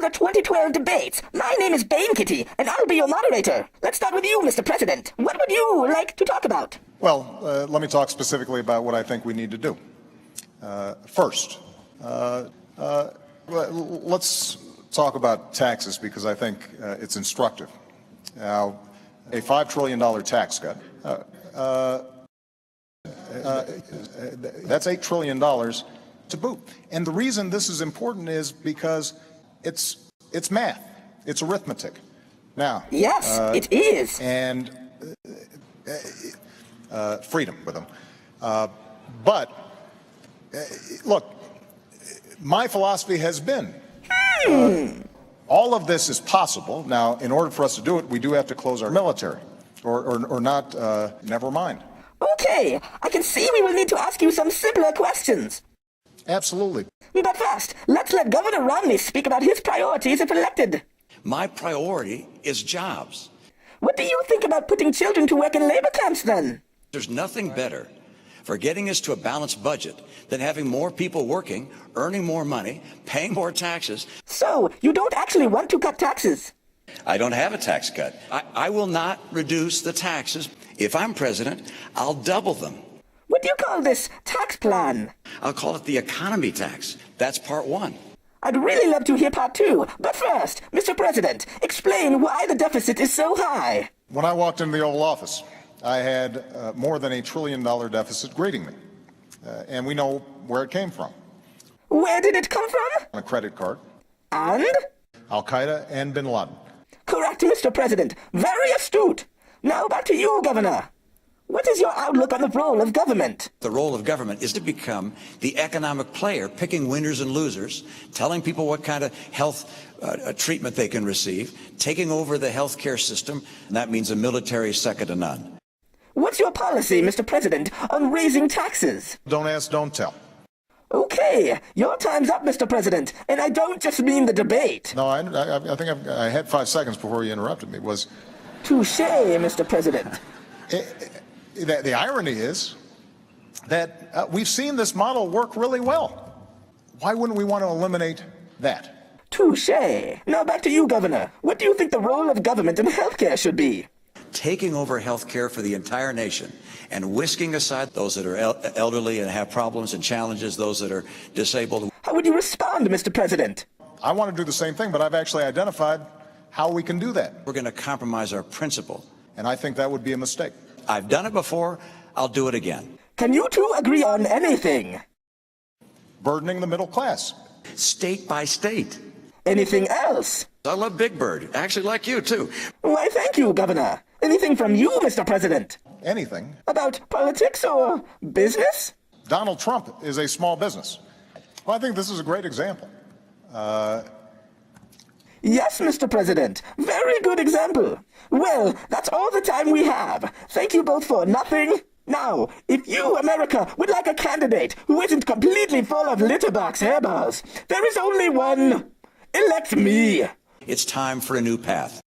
the 2012 debates. My name is Bane Kitty, and I'll be your moderator. Let's start with you, Mr. President. What would you like to talk about? Well, let me talk specifically about what I think we need to do. First, let's talk about taxes because I think it's instructive. Now, a $5 trillion tax cut, that's $8 trillion to boot. And the reason this is important is because it's math, it's arithmetic. Now, yes, it is. And freedom with them. But look, my philosophy has been all of this is possible. Now, in order for us to do it, we do have to close our military, or not. Never mind. Okay, I can see we will need to ask you some simpler questions. Absolutely. But first, let's let Governor Romney speak about his priorities if elected. My priority is jobs. What do you think about putting children to work in labor camps, then? There's nothing better for getting us to a balanced budget than having more people working, earning more money, paying more taxes. So, you don't actually want to cut taxes? I don't have a tax cut. I will not reduce the taxes. If I'm president, I'll double them. What do you call this tax plan? I'll call it the economy tax. That's part one. I'd really love to hear part two. But first, Mr. President, explain why the deficit is so high. When I walked into the Oval Office, I had more than $1 trillion deficit greeting me. And we know where it came from. Where did it come from? On a credit card. And? Al-Qaeda and bin Laden. Correct, Mr. President. Very astute. Now back to you, Governor. What is your outlook on the role of government? The role of government is to become the economic player, picking winners and losers, telling people what kind of health treatment they can receive, taking over the health care system, and that means a military second to none. What's your policy, Mr. President, on raising taxes? Don't ask, don't tell. Okay, your time's up, Mr. President, and I don't just mean the debate. No, I think I had 5 seconds before you interrupted me. Touché, Mr. President. The irony is that we've seen this model work really well. Why wouldn't we want to eliminate that? Touché. Now back to you, Governor. What do you think the role of government in healthcare should be? Taking over health care for the entire nation and whisking aside those that are elderly and have problems and challenges, those that are disabled. How would you respond, Mr. President? I want to do the same thing, but I've actually identified how we can do that. We're going to compromise our principle. And I think that would be a mistake. I've done it before. I'll do it again. Can you two agree on anything? Burdening the middle class. State by state. Anything else? I love Big Bird. Actually, like you, too. Why, thank you, Governor. Anything from you, Mr. President? Anything. About politics or business? Donald Trump is a small business. Well, I think this is a great example. Yes, Mr. President. Very good example. Well, that's all the time we have. Thank you both for nothing. Now, if you, America, would like a candidate who isn't completely full of litterbox hairballs, there is only one. Elect me. It's time for a new path.